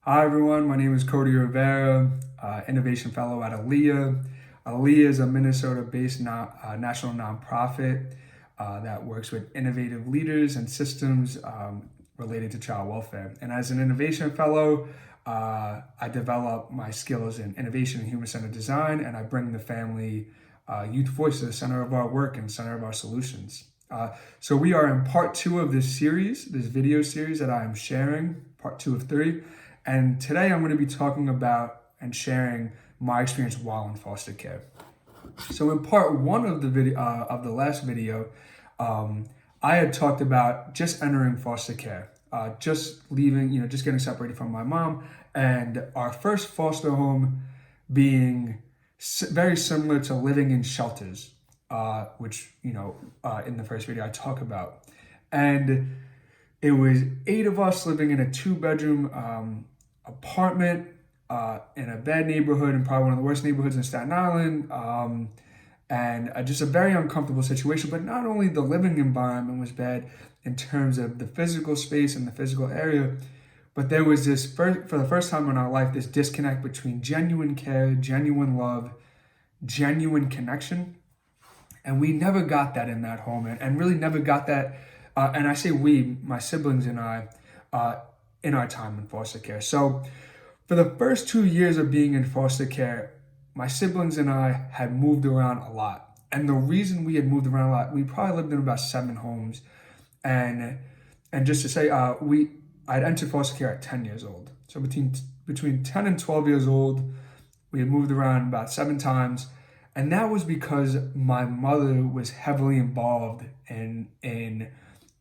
Hi everyone, my name is Cody Rivera, Innovation Fellow at Alia. Alia is a Minnesota-based national nonprofit that works with innovative leaders and systems related to child welfare. And as an Innovation Fellow, I develop my skills in innovation and human-centered design, and I bring the family youth voice to the center of our work and center of our solutions. So we are in part two of this series, this video series that I am sharing, part two of three. And today I'm going to be talking about and sharing my experience while in foster care. So in part one of the video of the last video, I had talked about just entering foster care, just leaving, just getting separated from my mom, and our first foster home being very similar to living in shelters, which in the first video I talk about, and it was 8 of us living in a 2-bedroom apartment in a bad neighborhood and probably one of the worst neighborhoods in Staten Island. And just a very uncomfortable situation. But not only the living environment was bad in terms of the physical space and the physical area, but there was this, for the first time in our life, this disconnect between genuine care, genuine love, genuine connection. And we never got that in that home, and really never got that. And I say we, my siblings and I, in our time in foster care. So for the first 2 years of being in foster care, my siblings and I had moved around a lot. And the reason we had moved around a lot, we probably lived in about 7 homes. And just to say, I'd entered foster care at 10 years old. So between 10 and 12 years old, we had moved around about 7 times. And that was because my mother was heavily involved in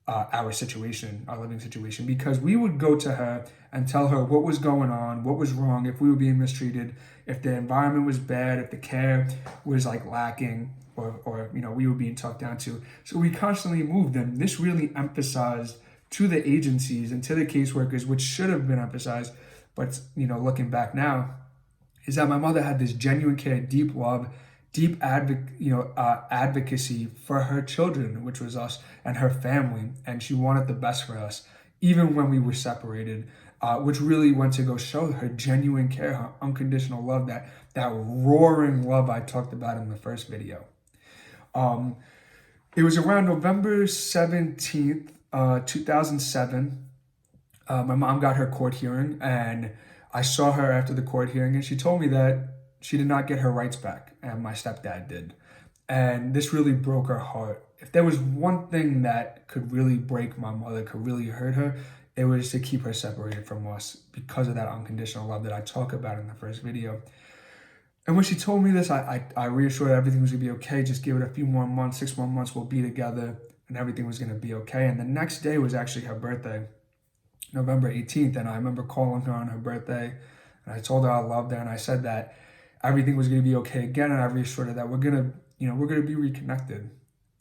our situation, our living situation, because we would go to her and tell her what was going on, what was wrong, if we were being mistreated, if the environment was bad, if the care was lacking, or we were being talked down to. So we constantly moved, and this really emphasized to the agencies and to the caseworkers, which should have been emphasized, but looking back now, is that my mother had this genuine care, deep love, deep advocacy for her children, which was us and her family, and she wanted the best for us, even when we were separated, which really went to go show her genuine care, her unconditional love, that roaring love I talked about in the first video. It was around November 17th, 2007. My mom got her court hearing, and I saw her after the court hearing, and she told me that she did not get her rights back, and my stepdad did. And this really broke her heart. If there was one thing that could really break my mother, could really hurt her, it was to keep her separated from us because of that unconditional love that I talk about in the first video. And when she told me this, I reassured her everything was gonna be okay. Just give it a few more months, 6 more months, we'll be together, and everything was gonna be okay. And the next day was actually her birthday, November 18th. And I remember calling her on her birthday, and I told her I loved her, and I said that everything was going to be okay again, and I reassured her that we're going to be reconnected.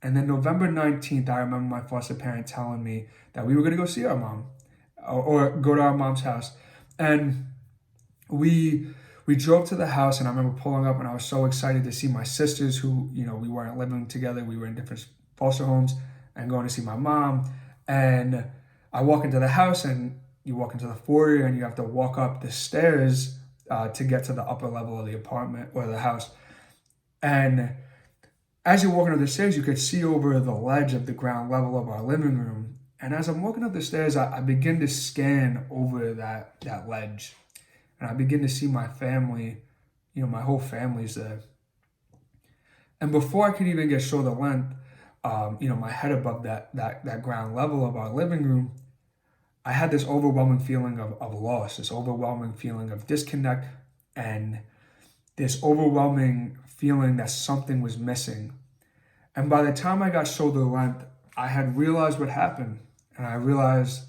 And then November 19th, I remember my foster parent telling me that we were going to go see our mom, or go to our mom's house. And we drove to the house, and I remember pulling up, and I was so excited to see my sisters who, we weren't living together. We were in different foster homes, and going to see my mom. And I walk into the house, and you walk into the foyer, and you have to walk up the stairs to get to the upper level of the apartment or the house. And as you're walking up the stairs, you could see over the ledge of the ground level of our living room. And as I'm walking up the stairs, I begin to scan over that ledge. And I begin to see my family, my whole family's there. And before I could even get shoulder length, my head above that ground level of our living room, I had this overwhelming feeling of loss, this overwhelming feeling of disconnect, and this overwhelming feeling that something was missing. And by the time I got shoulder length, I had realized what happened. And I realized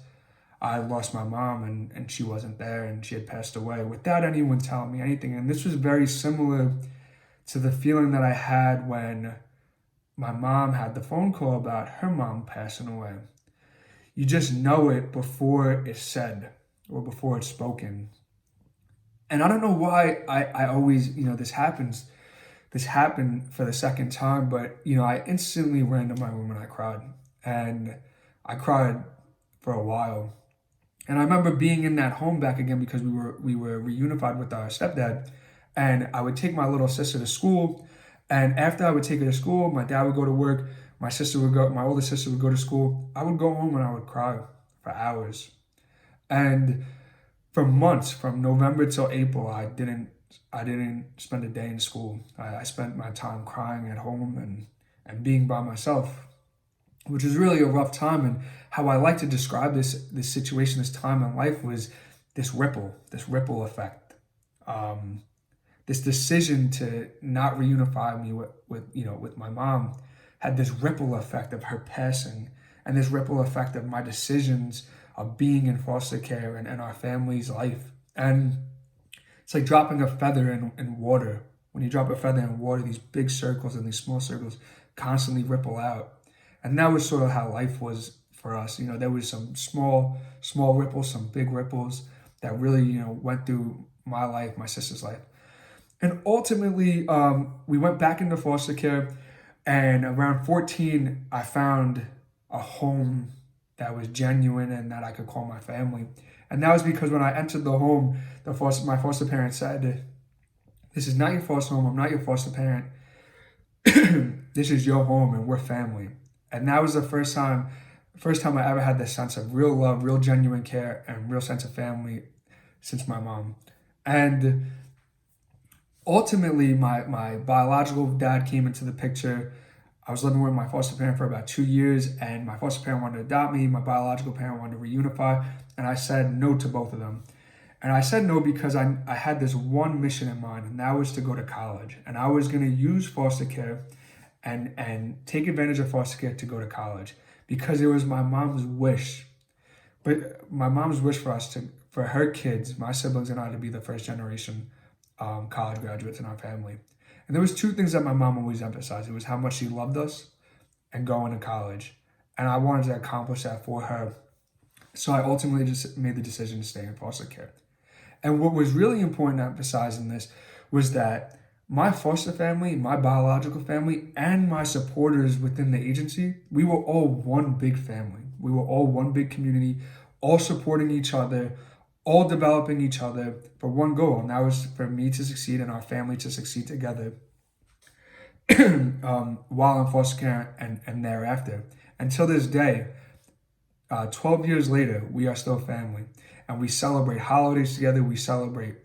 I lost my mom, and she wasn't there, and she had passed away without anyone telling me anything. And this was very similar to the feeling that I had when my mom had the phone call about her mom passing away. You just know it before it's said or before it's spoken. And I don't know why I always, this happens. This happened for the second time, but, I instantly ran to my room and I cried. And I cried for a while. And I remember being in that home back again because we were reunified with our stepdad, and I would take my little sister to school, and after I would take her to school, my dad would go to work, my older sister would go to school. I would go home and I would cry for hours, and for months, from November till April, I didn't spend a day in school. I spent my time crying at home and being by myself, which was really a rough time. And how I like to describe this situation, this time in life, was this ripple effect. Um, this decision to not reunify me with my mom had this ripple effect of her passing, and this ripple effect of my decisions of being in foster care and our family's life. And it's like dropping a feather in water. When you drop a feather in water, these big circles and these small circles constantly ripple out. And that was sort of how life was for us. There was some small ripples, some big ripples that really, went through my life, my sister's life. And ultimately, we went back into foster care. And around 14, I found a home that was genuine and that I could call my family. And that was because when I entered the home, my foster parents said, "This is not your foster home. I'm not your foster parent. This is your home, and we're family." And that was the first time I ever had this sense of real love, real genuine care, and real sense of family since my mom. And ultimately, my biological dad came into the picture. I was living with my foster parent for about 2 years, and my foster parent wanted to adopt me. My biological parent wanted to reunify, and I said no to both of them. And I said no because I had this one mission in mind, and that was to go to college. And I was going to use foster care and take advantage of foster care to go to college because it was my mom's wish. But my mom's wish for her kids, my siblings and I, to be the first generation college graduates in our family. And there was two things that my mom always emphasized. It was how much she loved us and going to college. And I wanted to accomplish that for her. So I ultimately just made the decision to stay in foster care. And what was really important to emphasize in this was that my foster family, my biological family, and my supporters within the agency, we were all one big family. We were all one big community, all supporting each other, all developing each other for one goal, and that was for me to succeed and our family to succeed together while in foster care and thereafter. Until this day, 12 years later, we are still family, and we celebrate holidays together. We celebrate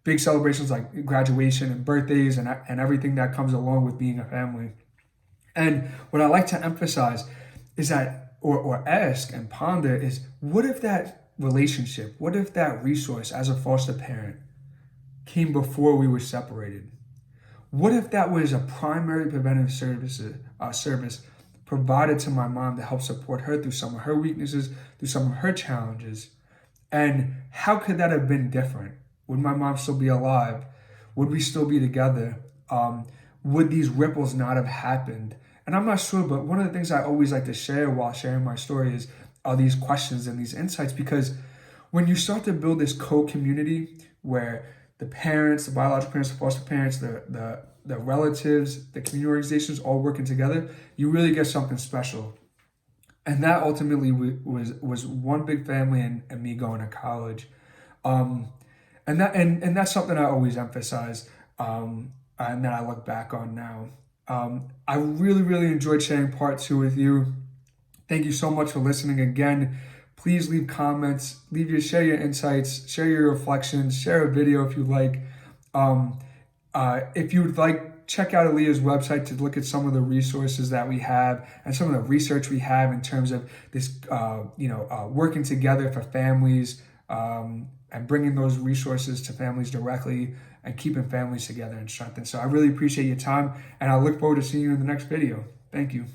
big celebrations like graduation and birthdays and everything that comes along with being a family. And what I like to emphasize is that, or ask and ponder, is what if that relationship, what if that resource as a foster parent came before we were separated? What if that was a primary preventive service provided to my mom to help support her through some of her weaknesses, through some of her challenges? And how could that have been different? Would my mom still be alive? Would we still be together? Would these ripples not have happened? And I'm not sure, but one of the things I always like to share while sharing my story are these questions and these insights, because when you start to build this co-community where the parents, the biological parents, the foster parents, the relatives, the community organizations all working together, you really get something special. And that ultimately was one big family and me going to college. And that's something I always emphasize, and that I look back on now. I really, really enjoyed sharing part 2 with you. Thank you so much for listening again. Please leave comments, share your insights, share your reflections, share a video if you like. If you would like, check out Alia's website to look at some of the resources that we have and some of the research we have in terms of this, working together for families, and bringing those resources to families directly and keeping families together and strengthened. So I really appreciate your time, and I look forward to seeing you in the next video. Thank you.